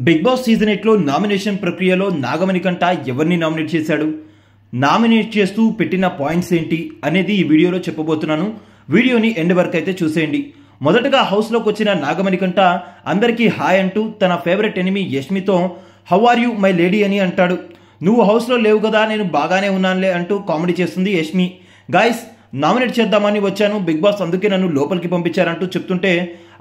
Big boss season 8 లో nomination ప్రక్రియలో నాగమణికంట ఎవరిని నామినేట్ చేశాడు, నామినేట్ చేస్తూ పెట్టిన పాయింట్స్ ఏంటి అనేది ఈ వీడియోలో చెప్పబోతున్నాను. వీడియోని ఎండ్ వరకు అయితే చూసేయండి. మొదటగా హౌస్లోకి వచ్చిన నాగమణికంట అందరికీ హాయ్ అంటూ తన ఫేవరెట్ ఎనిమి యష్మితో how are you my lady అని అంటాడు. నువ్వు హౌస్లో లేవు కదా, నేను బాగానే ఉన్నానులే అంటూ కామెడీ చేస్తుంది యష్మి. గాయస్, నామినేట్ చేద్దామని వచ్చాను, బిగ్ బాస్ అందుకే నన్ను లోపలికి పంపించారంటూ చెప్తుంటే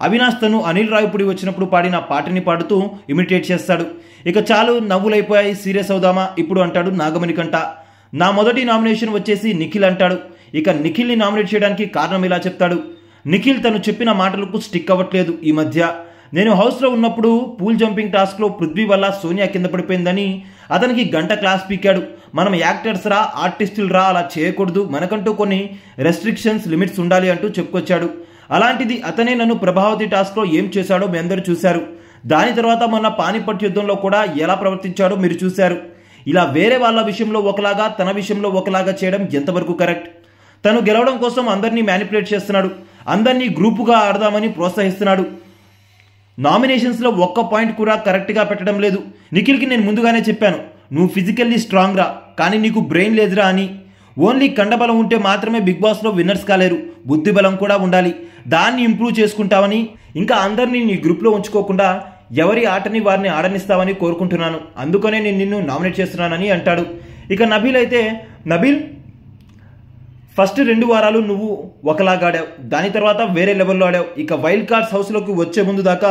అవినాష్ తను అనిల్ రావిపూడి వచ్చినప్పుడు పాడిన పాటని పాడుతూ ఇమిటేట్ చేస్తాడు. ఇక చాలు, నవ్వులైపోయాయి, సీరియస్ అవుదామా ఇప్పుడు అంటాడు నాగమణికంట. నా మొదటి నామినేషన్ వచ్చేసి నిఖిల్ అంటాడు. ఇక నిఖిల్ని నామినేట్ చేయడానికి కారణం ఇలా చెప్తాడు. నిఖిల్ తను చెప్పిన మాటలకు స్టిక్ అవ్వట్లేదు ఈ మధ్య. నేను హౌస్లో ఉన్నప్పుడు పూల్ జంపింగ్ టాస్క్లో పృథ్వీ వల్ల సోనియా కింద పడిపోయిందని అతనికి గంట క్లాస్ పీకాడు. మనం యాక్టర్స్ రా, ఆర్టిస్టులు రా, అలా చేయకూడదు, మనకంటూ కొన్ని రెస్ట్రిక్షన్స్, లిమిట్స్ ఉండాలి అంటూ చెప్పుకొచ్చాడు. అలాంటిది అతనే నన్ను ప్రభావతి టాస్క్లో ఏం చేశాడో మీ అందరూ చూశారు. దాని తర్వాత మొన్న పానిపట్ యుద్ధంలో కూడా ఎలా ప్రవర్తించాడో మీరు చూశారు. ఇలా వేరే వాళ్ళ విషయంలో ఒకలాగా, తన విషయంలో ఒకలాగా చేయడం ఎంతవరకు కరెక్ట్? తను గెలవడం కోసం అందరినీ మ్యానిపులేట్ చేస్తున్నాడు, అందరినీ గ్రూపుగా ఆడదామని ప్రోత్సహిస్తున్నాడు. నామినేషన్స్లో ఒక్క పాయింట్ కూడా కరెక్ట్గా పెట్టడం లేదు. నిఖిల్కి నేను ముందుగానే చెప్పాను, నువ్వు ఫిజికల్లీ స్ట్రాంగ్ రా, కానీ నీకు బ్రెయిన్ లేదురా అని. ఓన్లీ కండబలం ఉంటే మాత్రమే బిగ్ బాస్లో విన్నర్స్ కాలేరు, బుద్ధి బలం కూడా ఉండాలి. దాన్ని ఇంప్రూవ్ చేసుకుంటావని, ఇంకా అందరినీ నీ గ్రూప్లో ఉంచుకోకుండా ఎవరి ఆటని వారిని ఆడనిస్తావని కోరుకుంటున్నాను, అందుకనే నేను నిన్ను నామినేట్ చేస్తున్నానని అంటాడు. ఇక నబీల్ అయితే, నబీల్ ఫస్ట్ 2 వారాలు నువ్వు ఒకలాగా ఆడావు, దాని తర్వాత వేరే లెవెల్లో ఆడావు. ఇక వైల్డ్ కార్డ్స్ హౌస్లోకి వచ్చే ముందు దాకా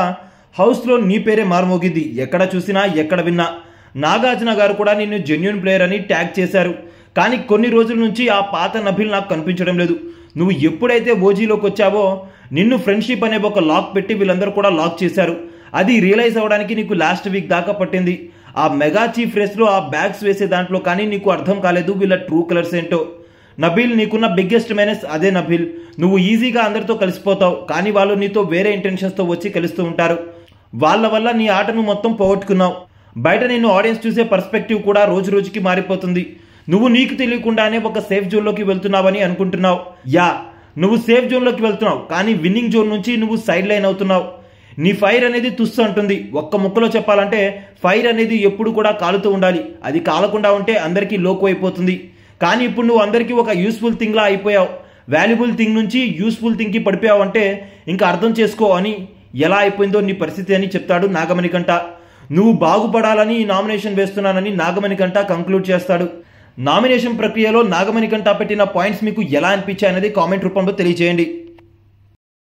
హౌస్లో నీ పేరే మారుమోగింది, ఎక్కడ చూసినా ఎక్కడ విన్నా. నాగార్జున గారు కూడా నిన్ను జెన్యూన్ ప్లేయర్ అని ట్యాగ్ చేశారు. కానీ కొన్ని రోజుల నుంచి ఆ పాత నబీల్ నాకు కనిపించడం లేదు. నువ్వు ఎప్పుడైతే ఓజీలోకి వచ్చావో నిన్ను ఫ్రెండ్షిప్ అనే ఒక లాక్ పెట్టి వీళ్ళందరూ కూడా లాక్ చేశారు. అది రియలైజ్ అవ్వడానికి నీకు లాస్ట్ వీక్ దాకా పట్టింది. ఆ మెగా చీఫ్ రేస్లో ఆ బ్యాగ్స్ వేసే దాంట్లో కానీ నీకు అర్థం కాలేదు వీళ్ళ ట్రూ కలర్స్ ఏంటో. నబీల్, నీకున్న బిగ్గెస్ట్ మైనస్ అదే నబీల్. నువ్వు ఈజీగా అందరితో కలిసిపోతావు, కానీ వాళ్ళు నీతో వేరే ఇంటెన్షన్స్తో వచ్చి కలుస్తూ ఉంటారు. వాళ్ళ వల్ల నీ ఆటను మొత్తం పోగొట్టుకున్నావు. బయట నిన్ను ఆడియన్స్ చూసే పర్స్పెక్టివ్ కూడా రోజు రోజుకి మారిపోతుంది. నువ్వు నీకు తెలియకుండానే ఒక సేఫ్ జోన్లోకి వెళ్తున్నావని అనుకుంటున్నావు. యా, నువ్వు సేఫ్ జోన్లోకి వెళ్తున్నావు, కానీ విన్నింగ్ జోన్ నుంచి నువ్వు సైడ్ లైన్ అవుతున్నావు. నీ ఫైర్ అనేది తుస్సు అంటుంది. ఒక్క ముక్కలో చెప్పాలంటే ఫైర్ అనేది ఎప్పుడు కూడా కాలుతూ ఉండాలి, అది కాలకుండా ఉంటే అందరికీ లోకు అయిపోతుంది. కానీ ఇప్పుడు నువ్వు అందరికీ ఒక యూస్ఫుల్ థింగ్లా అయిపోయావు. వాల్యుబుల్ థింగ్ నుంచి యూస్ఫుల్ థింగ్కి పడిపోయావు అంటే ఇంకా అర్థం చేసుకో అని, ఎలా అయిపోయిందో నీ పరిస్థితి అని చెప్తాడు నాగమణికంట. నువ్వు బాగుపడాలని ఈ నామినేషన్ వేస్తున్నానని నాగమణికంట కంక్లూడ్ చేస్తాడు. నామినేషన్ ప్రక్రియలో నాగమణికంట పెట్టిన పాయింట్స్ మీకు ఎలా అనిపించాయనేది కామెంట్ రూపంలో తెలియజేయండి.